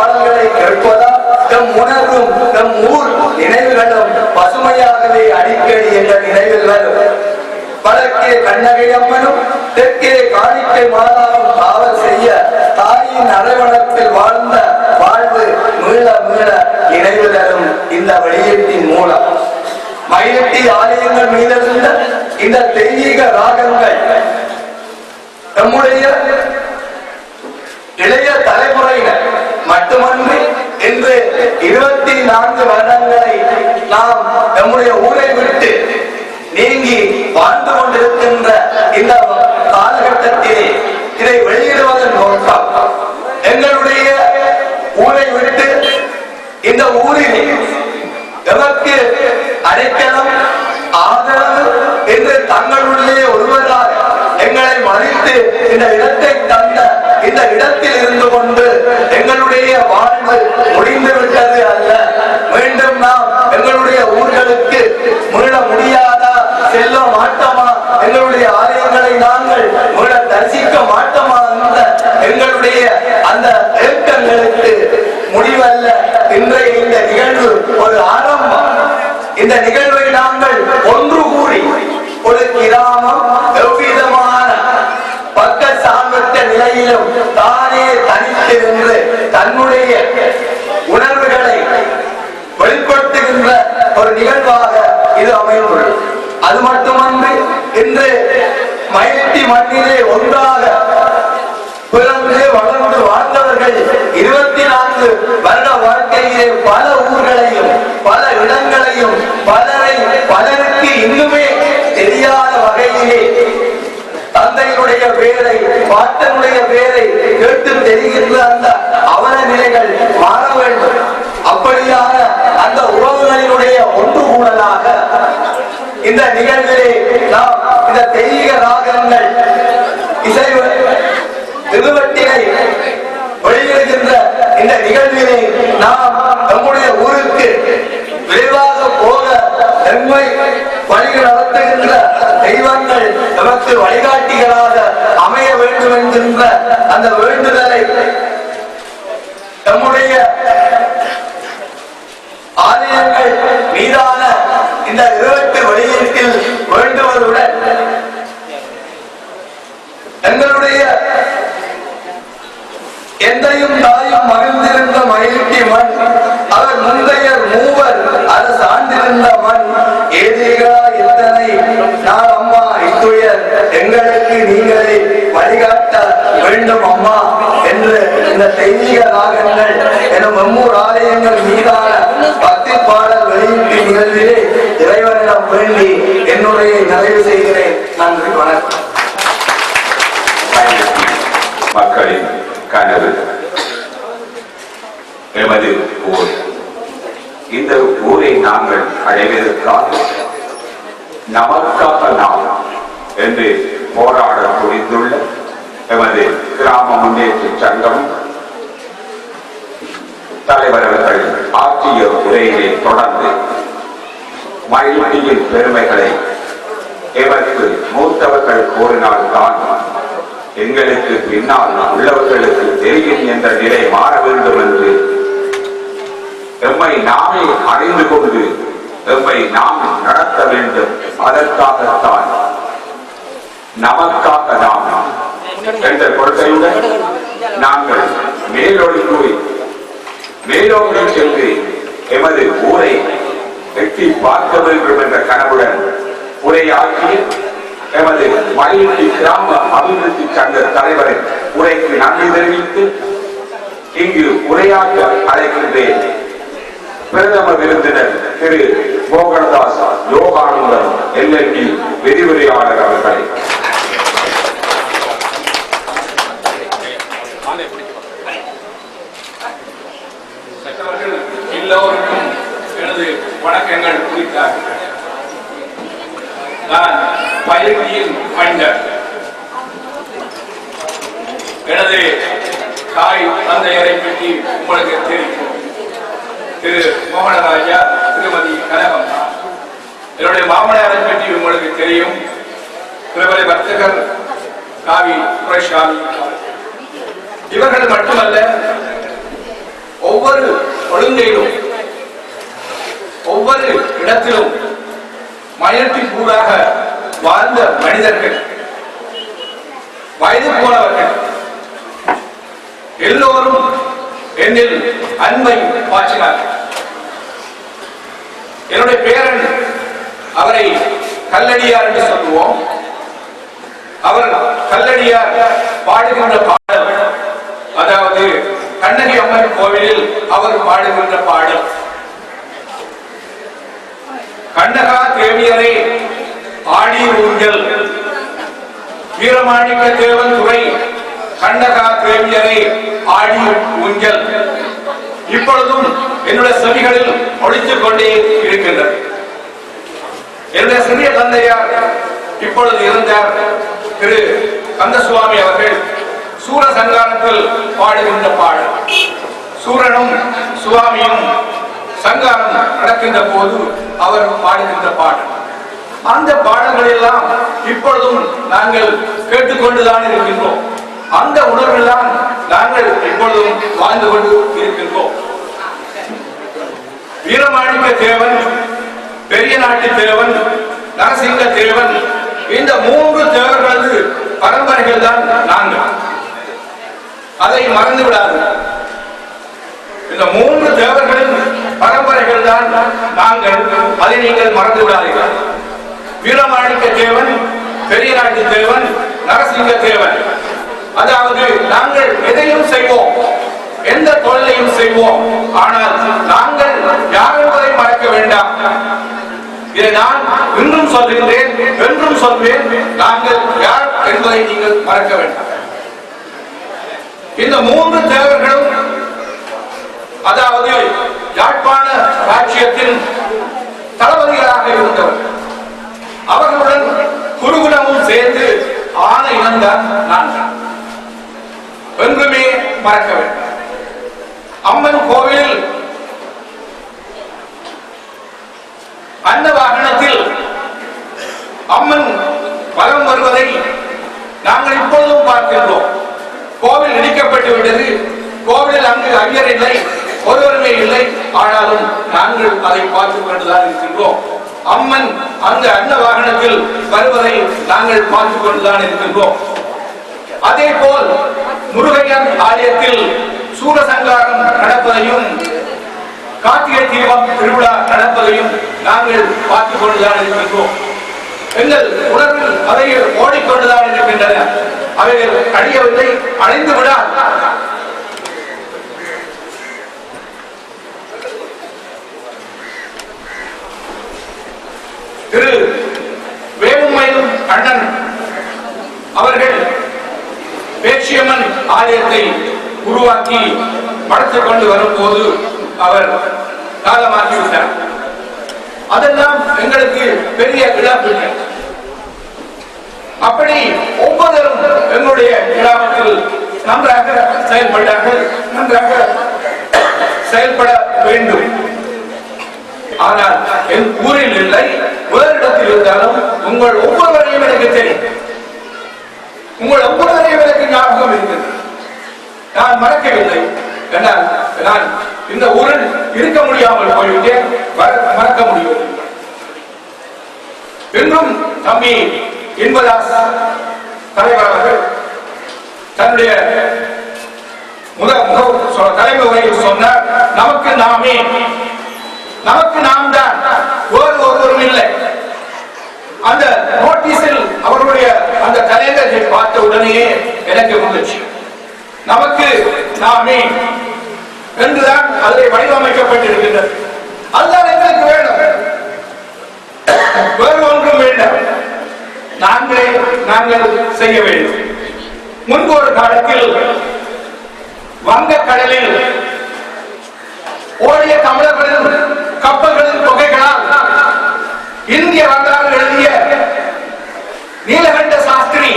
பாடல்களை கேட்பதால் தம் உணர்வும் தம் ஊர் நினைவுகளும் பசுமையாகவே அடிக்கடி என்ற நினைவில் வரும். வடக்கே கண்ணகை அம்மனும் தெற்கே காணிக்கை மாதாவும் காவல் செய்ய தாயின் அரவணத்தில் வாழ்ந்த வாழ்வு மீள மீள நினைவு தரும் இந்த வெளியீட்டின் மூலம் மயிலட்டி ஆலயங்கள் மீதிருந்த இந்த தெய்வீக ராகங்கள் நம்முடைய இளைய தலைமுறையினர் மட்டுமன்றி இன்று 24 வருடங்களை நாம் நம்முடைய ஊரை விட்டு நீங்கி வாழ்ந்து கொண்டிருக்கின்ற இந்த காலகட்டத்திலே இதை வெளியிடுவதன் நோக்கம் எங்களுடைய ஊரை விட்டு இந்த ஊரிலே எமக்கு அடைக்கலம் ஆதரவு என்று தங்களுடைய ஒருவராக எங்களை மதித்து இந்த இடத்தை தந்த இந்த இடத்தில் இருந்து கொண்டு எங்களுடைய வாழ்வு முடிந்து விட்டது அல்ல. மீண்டும் நாம் எங்களுடைய ஊர்களுக்கு மீள முடியாதா, செல்ல மாட்டோமா, எங்களுடைய ஆலயங்களை நாங்கள் மீள தரிசிக்க மாட்டோமா என்ற எங்களுடைய அந்த ஏக்கங்களுக்கு முடிவல்ல. இன்றைய இந்த நிகழ்வு ஒரு ஆரம்பம். இந்த நிகழ்வை நாங்கள் ஒன்று கூடி ஒரு கிராமம் எவ்விதமான பக்க சார்பற்ற நிலையிலும் தானே தனித்து நின்று தன்னுடைய உணர்வுகளை வெளிப்படுத்துகின்ற ஒரு நிகழ்வாக இது அமைந்துள்ளது. அது மட்டுமன்றி இன்று மயிலட்டி மண்ணிலே ஒன்றாக பிறந்து வளர்ந்து வாழ்ந்தவர்கள் 24 வருட வாழ்க்கையிலே பல ஊர்களையும் பல இடங்களையும் பலருக்கு இன்னுமே தெரியாத வகையிலே தந்தையினுடைய பேரை பாட்டனுடைய பேரை கேட்டு தெரிகின்ற அந்த அவல நிலைகள் மாற வேண்டும். அப்படியான அந்த உறவுகளினுடைய ஒன்று கூடலாக இந்த நிகழ்விலே நாம் இந்த தெய்வீக ராகங்கள் இசை திருவட்டினை வெளியிடுகின்ற இந்த நிகழ்விலே நாம் நம்முடைய ஊருக்கு விரைவாக போக எம்மை வழி நடத்துகின்ற தெய்வங்கள் நமக்கு வழிகாட்டிகளாக அமைய வேண்டும் என்கின்ற அந்த வேண்டுதலை நம்முடைய ஆலயங்கள் மீதான இந்த 20 வெளியீட்டில் வேண்டுவதுடன் எங்களுடைய எந்தையும் தாயும் மகிழ்ந்திருந்த மயிலட்டி மண், அவர் முந்தைய மூவர் அதை சார்ந்திருந்த மண், ஏதேகளா எத்தனை நான் அம்மா இத்துயர் எங்களுக்கு நீங்களே வழிகாட்ட வேண்டும் அம்மா என்று இந்த தெய்வீக ராகங்கள் எனும் எம்மூர் ஆலயங்கள் மீதான பக்தி பாடல் வெளியீட்டு நிகழ்விலே இறைவனிடம் வேண்டி என்னுடைய நிறைவு செய்கிறேன். நன்றி, வணக்கம். மக்களின் கனவு எமது ஊர். இந்த ஊரை நாங்கள் அடைவதற்காக நமக்காக நாம் என்று போராட துணிந்துள்ள எமது கிராம முன்னேற்ற சங்கம் தலைவர் அவர்கள் ஆற்றிய உரையிலே தொடர்ந்து மயிலட்டியின் பெருமைகளை எமக்கு மூத்தவர்கள் கூறினால்தான் எங்களுக்கு பின்னால் உள்ளவர்களுக்கு தெரியும் என்ற நிலை மாற வேண்டும் என்று எம்மை நாமே அறிந்து கொண்டு எம்மை நாம் நடத்த வேண்டும். அதற்காகத்தான் நமக்காக நாம் என்ற கொள்கையுடன் நாங்கள் மேலோங்கி சென்று எமது ஊரை எட்டி பார்க்க வேண்டும் என்ற கனவுடன் உரையாற்றி எமது மயிலட்டி கிராம அபிவிருத்தி சங்க தலைவரின் உரைக்கு நன்றி தெரிவித்து இங்கு உரையாற்ற அழைக்கின்றேன் பிரதம விருந்தினர் திரு மோகனதாஸ் யோகானந்தன் எல்எல்டி விரிவுரையாளர் அவர்களை. எல்லோருக்கும் எனது வணக்கங்கள் குறித்தார்கள். நான் மயிலட்டியின் மைண்டர். எனது தாய் தந்தையரை பற்றி உங்களுக்கு தெரியும். திரு மோகனராஜா, திருமதி கனகம். என்னுடைய மாமனாரை பற்றி உங்களுக்கு தெரியும். பிரபல வர்த்தகர் காவி குரேஷாமி. இவர்கள் மட்டுமல்ல, ஒவ்வொரு ஒழுங்கையிலும் ஒவ்வொரு இடத்திலும் மயிலட்டி கூறாக வாழ்ந்த மனிதர்கள், வயது போனவர்கள் எல்லோரும் என்னில் அன்பை பாய்ச்சினார்கள். என்னுடைய பேரன், அவரை கல்லடியார் என்று சொல்லுவோம். அவர் கல்லடியார் பாடுகின்ற பாடல், அதாவது கண்ணகி அம்மன் கோவிலில் அவர் பாடுகின்ற பாடல், கண்ணகா தேவியரை ஆடி ஊஞ்சல், வீரமாணிக்க தேவன் துறை கண்ணகா தேவியரை ஆடி ஊஞ்சல் இப்பொழுதும் என்னுடைய செவிகளில் ஒழித்துக் கொண்டே இருக்கின்றது. என்னுடைய சிறிய தந்தையார் இப்பொழுது இருந்தார் திரு கந்தசுவாமி அவர்கள் சூர சங்காரத்தில் பாடுகின்ற பாடல், சூரனும் சுவாமியும் சங்காரம் நடக்கின்ற போது அவர் பாடுகின்ற பாடல், அந்த பாடல்கள் எல்லாம் இப்பொழுதும் நாங்கள் கேட்டுக்கொண்டுதான் இருக்கின்றோம். அந்த உணர்வெல்லாம் நாங்கள் இப்பொழுதும் வாழ்ந்து கொண்டு இருக்கின்றோம். வீரமாணிக்க தேவன், பெரிய நாட்டு தேவன், நரசிங்க தேவன், இந்த 3 தேவர்களது பரம்பரைகள் தான் நாங்கள். அதை மறந்து விடாது. இந்த 3 தேவர்களின் பரம்பரைகள் தான் நாங்கள், அதை நீங்கள் மறந்து விடாதீர்கள். வீரமாணிக்க தேவன், பெரிய நாட்டு தேவன், நரசிங்க தேவன். அதாவது நாங்கள் எதையும் செய்வோம், எந்த தொழிலையும் செய்வோம், ஆனால் நாங்கள் யார் என்பதை மறக்க வேண்டாம். இதை நான் இன்றும் சொல்கின்றேன், என்றும் சொல்வேன். நாங்கள் யார் என்பதை நீங்கள் மறக்க வேண்டாம். இந்த 3 தேவர்களும், அதாவது யாழ்ப்பாண ராஜ்யத்தின் தளபதிகளாக இருந்தவர். அவர்களுடன் குருகுலமும் சேர்ந்து ஆன இனம்தான் நான். என்றுமே மறக்க வேண்டும். அம்மன் கோவில் அன்ன வாகனத்தில் அம்மன் வலம் வருவதை நாங்கள் இப்பொழுதும் பார்க்கின்றோம். கோவில் இடிக்கப்பட்டு விட்டது. கோவிலில் அங்கு ஐயர் இல்லை, ஒருவருமே இல்லை. ஆனாலும் நாங்கள் அதை பார்த்துக் கொண்டுதான் இருக்கின்றோம். அம்மன் அந்த அன்ன வாகனத்தில் வருவதை நாங்கள் பார்த்துக் கொண்டுதான் இருக்கின்றோம். அதே போல் முருகையன் ஆலயத்தில் சூரசங்காரம் நடப்பதையும், கார்த்திகை தீபம் திருவிழா நடப்பதையும் நாங்கள் பார்த்துக் கொண்டுதான் இருக்கின்றோம். எங்கள் உணர்வில் அவைகள் ஓடிக்கொண்டுதான் இருக்கின்றன. அவைகள் அழியவில்லை, அழிந்து விடாது. திரு வேலுமயிலும் அண்ணன் அவர்கள் பேச்சியம்மன் ஆலயத்தை உருவாக்கி வளர்த்துக் கொண்டு வரும்போது அவர் காலமாக்கிவிட்டார். அதெல்லாம் எங்களுக்கு பெரிய இழப்புகள். அப்படி ஒவ்வொருவரும் எங்களுடைய கிராமத்தில் நன்றாக செயல்பட்டார்கள், நன்றாக செயல்பட வேண்டும். ஆனால் என் ஊரில் இல்லை, வேறு இடத்தில் இருந்தாலும் உங்கள் ஒவ்வொருவரையும் எனக்கு தெரியும். உங்கள் ஒவ்வொருவரையும் எனக்கு ஞாபகம் இருக்கிறது. நான் மறக்கவில்லை. நான் இந்த ஊரில் இருக்க முடியாமல் போய்விட்டேன், மறக்க முடியவில்லை. என்றும் தம்பி இன்பதாஸ் தலைவர் அவர்கள் தன்னுடைய தலைமை உரையில் சொன்னார், நமக்கு நாமே, நமக்கு நாம் தான், வேறு ஒருவரும் இல்லை. அந்த நோட்டீஸில் அவருடைய அந்த தலைவரை பார்த்த உடனே எனக்கு வந்துச்சு, நமக்கு நாமே என்றுதான் அதில் வடிவமைக்கப்பட்டிருக்கின்றது. அதுதான் எங்களுக்கு வேணும், வேறு ஒன்றும் வேண்டாம். நாங்கள் செய்ய வேண்டும். முன்பு ஒரு காலத்தில் வங்கக்கடலில் ஓடிய தமிழர்களின் கப்பல்களின் தொகைகளால் இந்திய வரலாறு எழுதிய நீலகண்ட சாஸ்திரி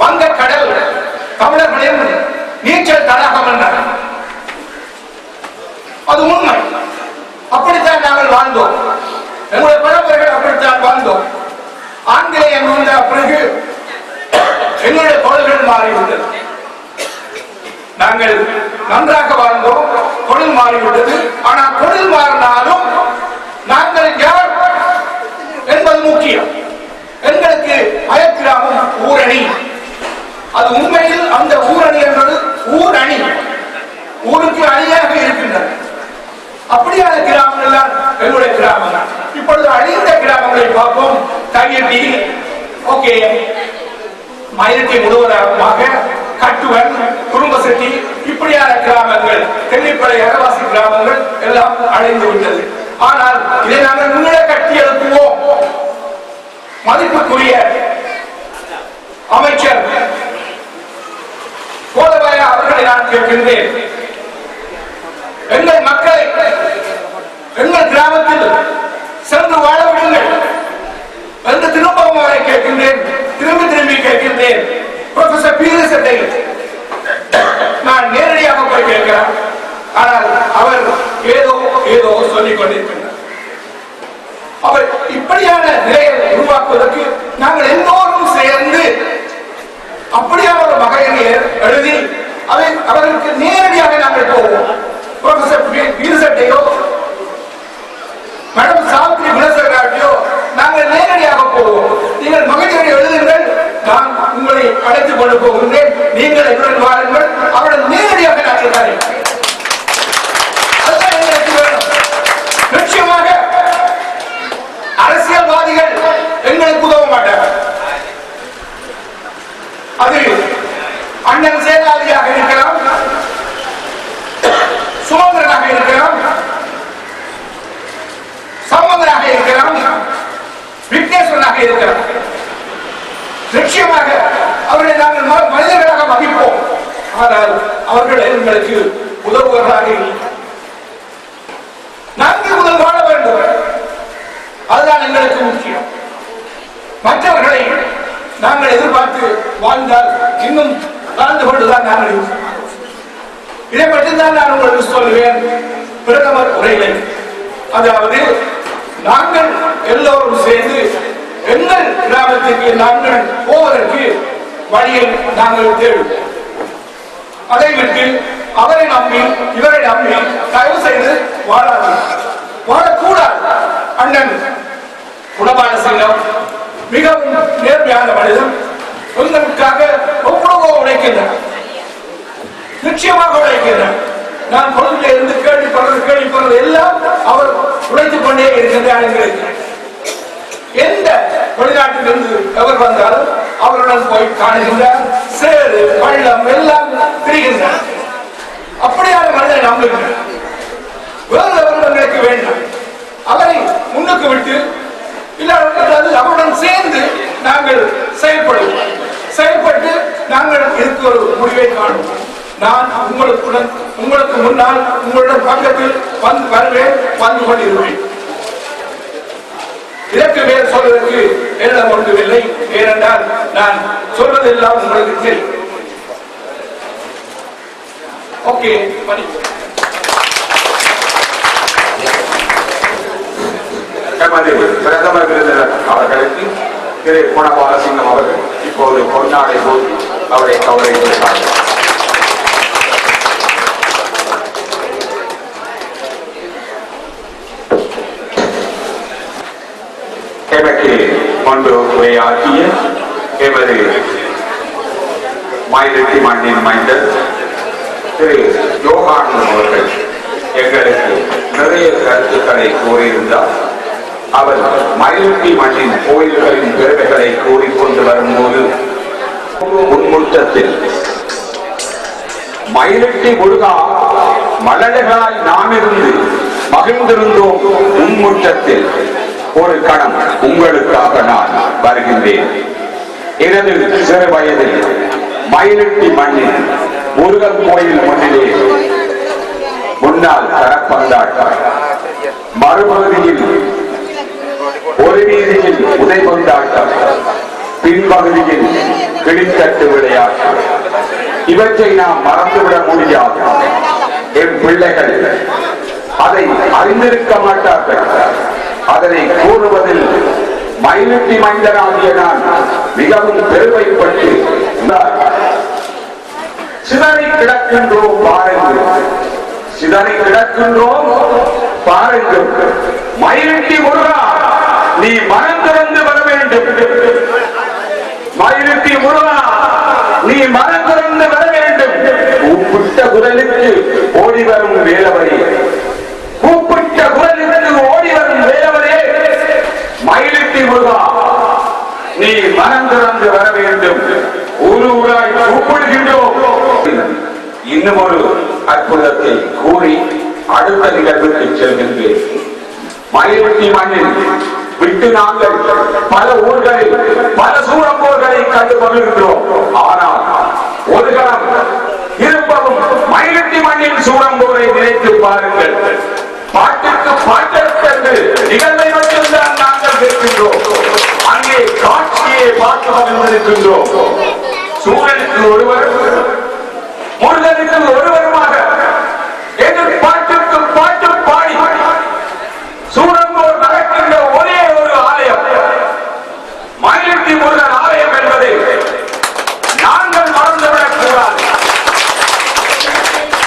வங்கக்கடல் தமிழர்களின் நீச்சல் தடாகம் என்றார். அது உண்மை. அப்படித்தான் நாங்கள் வாழ்ந்தோம். எங்களுடைய பரம்பரைகள் அப்படித்தான் வாழ்ந்தோம். ஆங்கிலேயன் வந்த பிறகு எங்களுடைய தொழில்கள் மாறிவிட்டது. நாங்கள் நன்றாக வாழ்ந்தோம். தொழில் மாறிவிட்டது. ஆனால் தொழில் மாறினாலும் நாங்கள் யார் என்பது முக்கியம். எங்களுக்கு அயக்கிராமம் ஊரணி. அது உண்மையில் அந்த ஊரணி என்பது ஊரணி, ஊருக்கு அணியாக இருக்கின்றன. அப்படியான கிராமங்கள் தான் எங்களுடைய கிராமங்கள். இப்பொழுது அழிந்த கிராமங்களை பார்ப்போம். கையெட்டி, ஓகே, மயிலட்டி முழுவதாக, கட்டுவன், குடும்பசெட்டி, இப்படியான கிராமங்கள், தென்னிப்படை அரவாசி கிராமங்கள் எல்லாம் அழிந்து விட்டது. ஆனால் இதை நாங்கள் முன்னே கட்டி எழுப்புவோம். மதிப்புக்குரிய அமைச்சர் கோதபாயா அவர்களை நான் கேட்கின்றேன், எங்கள் மக்களை எங்கள் கிராமத்தில் சென்று வாழ விடுங்கள் என்று திரும்பவும் அவரை கேட்கின்றேன். திரும்பி கேட்கின்றேன். புரொஃபசர் பீரிசத்தை நான் நேரடியாக போய் கேட்கிறேன். ஆனால் அவர் ஏதோ சொல்லிக் கொண்டிருக்கின்றார். அவர் இப்படியான நிலையை உருவாக்குவதற்கு நாங்கள் எல்லோரும் சேர்ந்து அப்படியான ஒரு வகையை எழுதி அவர்களுக்கு நேரடியாக நாங்கள் போவோம். புரொஃபசர் பீரிசட்டையோ மேடம் சாவித்ரி குணசேகராட்டியோ நாங்கள் நேரடியாக போவோம். நீங்கள் மகிழ்ச்சியை எழுதுங்கள், நான் உங்களை அழைத்துக் கொண்டு போகின்றேன், நீங்கள் என்னுடன் வாருங்கள், அவருடன் நேரடியாக நாங்கள் காரியம். அதுதான் எங்களுக்கு வேணும். நிச்சயமாக அரசியல்வாதிகள் எங்களுக்கு உதவ மாட்டார்கள். அது அண்ணன் சேனாதியாக இருக்கலாம், சுமந்திரனாக இருக்கலாம், சம்பந்தனாக இருக்கலாம், விக்னேஸ்வரனாக இருக்கலாம். நிச்சயமாக அவர்களை நாங்கள் மனிதர்களாக மதிப்போம். ஆனால் அவர்கள் எங்களுக்கு உதவுவர்களாக நாங்கள் முதல் வாழ வேண்டும். அதுதான் எங்களுக்கு முக்கியம். மற்றவர்களை நாங்கள் எதிர்பார்த்து வாழ்ந்தால் இன்னும் வாழ்ந்து கொண்டுதான் நாங்கள் இதை மட்டும்தான் நான் உங்களுக்கு சொல்லுவேன். பிரதமர் உரையிலே, அதாவது நாங்கள் எல்லோரும் சேர்ந்து எங்கள் கிராமத்திற்கு நாங்கள் போவதற்கு வழியை நாங்கள் தேடுவோம். அதை விட்டு அவரை நம்பி இவரை நம்பி தயவு செய்து வாழக்கூடாது. அண்ணன் குணபாலசிங்கம் மிகவும் நேர்மையான மனிதன். உங்களுக்காக எவ்வளவோ உழைக்கின்றார், நிச்சயமாக உழைக்கின்றார். நான் பொழுதுல இருந்து கேள்விப்படுறது எல்லாம் அவர் உழைத்துக் கொண்டே இருக்கின்றார். எந்த வெளிநாட்டிலிருந்து எவர் வந்தாலும் அவருடன் போய் காணுகின்றார். சேரு பள்ளம் எல்லாம் பிரிகின்றார். அப்படியான மனிதனை நம்புகிறார். வேறு எவர்களுக்கு வேண்டாம். அவரை முன்னுக்கு விட்டு இல்லாத அவருடன் சேர்ந்து நாங்கள் செயல்பட்டு நாங்கள் இருக்க ஒரு முடிவை காணுவோம். நான் உங்களுக்கு முன்னால் உங்களுடன் பக்கத்தில் வருவேன், வந்து கொண்டிருப்பேன். இதற்கு மேல் சொல்வதற்கு என்னிடம் ஒன்றுமில்லை. ஏனென்றால் நான் சொல்வதெல்லாம் உங்களுக்கு தெரியும். ஓகே, பிரதமர் விருந்தினர் அவர்களுக்கு திரு குணபாலசிங்கம் அவர்கள் இப்போது பொன்னாடை போட்டு அவரை கௌரவித்தார். எமக்கு முன்பு உரையாற்றிய எமது மயிலட்டி மண்ணின் மைந்தர் திரு யோகானந்தம் அவர்கள் எங்களுக்கு நிறைய கருத்துக்களை கூறியிருந்தார். அவர் மயிலட்டி மண்ணின் கோயில்களின் பெருமைகளை கூறிக்கொண்டு வரும்போது முன்முற்றத்தில் மயிலட்டி முருகா மலர்களாய் நாம் இருந்து மகிழ்ந்திருந்தோம், முன்முற்றத்தில் ஒரு கணம் உங்களுக்காக நான் வருகின்றேன். எனது சிறு வயதில் மயிலட்டி மண்ணில் முருகன் கோயில் முன்னிலே முன்னால் தரப்பந்தாட்டம், மறுபகுதியில் ஒரு வீதியில் உதைபந்தாட்டம், பின்பகுதியில் கிளித்தட்டு விளையாட்டம். இவற்றை நாம் மறந்துவிட முடியாது. என் பிள்ளைகள் அதை அறிந்திருக்க மாட்டார்கள். அதனை கூறுவதில் மயிலட்டி மைந்தனாகிய நான் மிகவும் பெருமைப்பட்டு சிதறி கிடக்கின்றோம் பாருங்கள், சிதறி கிடக்கின்றோம் பாருங்கள். மயிலிட்டி முருகா, நீ மனம் திறந்து வர வேண்டும். மயிலிட்டி முருகா, நீ மனம் திறந்து வர வேண்டும். கூப்பிட்ட குரலுக்கு ஓடி வரும் வேலவரே, கூப்பிட்ட குரலுக்கு ஓடி வரும் வேலவரே, மயிலிட்டி முருகா, நீ மனம் திறந்து வர வேண்டும். ஒரு ஊராய் கூப்பிடுகின்றோம். இன்னும் ஒரு அற்புதத்தை கூறி அடுத்த நிகழ்வுக்கு செல்கின்றேன். மயிலிட்டி மண்ணில் விட்டு நாங்கள் பல ஊர்களில் பல சூழம்போர்களை கண்டு வருகின்றோம். ஆனால் ஒரு கணம் இருப்பதும் மயிலிட்டி மண்ணின் சூழம்போரை நினைத்து பாருங்கள். பாட்டுக்கு பாட்டிற்கு நிகழ்வை மட்டும்தான் நாங்கள் கேட்கின்றோம். அங்கே காட்சியை பார்த்து வந்திருக்கின்றோம். சூழலுக்கு ஒருவர், முருகனுக்கு ஒருவருமாக பாட்டுக்கு பாட்டு பாடி சூழம்போர் நடக்கின்ற ஒரே ஒரு ஆலயம் மயிலிட்டி முருகன் ஆலயம் என்பதை நாங்கள் மறந்துவிடக் கூடாது.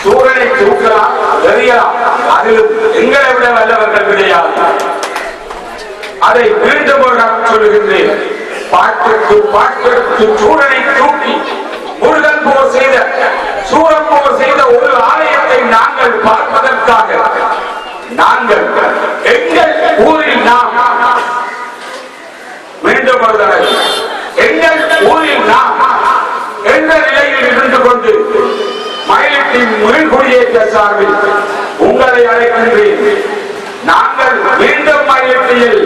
சூழலை தூக்கலாம், எறியலாம், அதிலும் எங்களை விட வல்லவர்கள் கிடையாது. அதை மீண்டும் ஒரு நான் சொல்லுகின்றேன். பாட்டுக்கு பாட்டிற்கு சூழலை தூக்கி முருகன் போர் செய்த, சூரன் போர் செய்த ஒரு ஆலயத்தை நாங்கள் பார்ப்பதற்காக நாங்கள் எங்கள் ஊரில் நாம் மீண்டும் ஒரு தடவை எங்கள் ஊரில் நாம் எந்த நிலையில் இருந்து கொண்டு மயிலிட்டி மீள்குடியேற்ற சார்பில் உங்களை அழைக்கின்றேன். நாங்கள் மீண்டும் மயிலிட்டியில்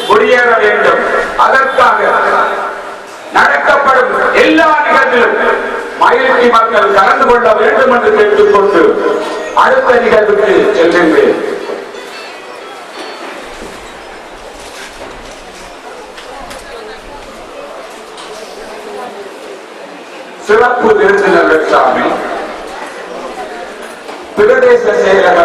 குடியேற வேண்டும். அதற்காக நடக்கப்படும் எல்லா நிகழ்விலும் மயிலிட்டி மக்கள் கலந்து கொள்ள வேண்டும் என்று கேட்டுக்கொண்டு அடுத்த நிகழ்வுக்கு செல்கின்றேன். சிறப்பு விருந்தினர் சாமி பிரதேச செயலக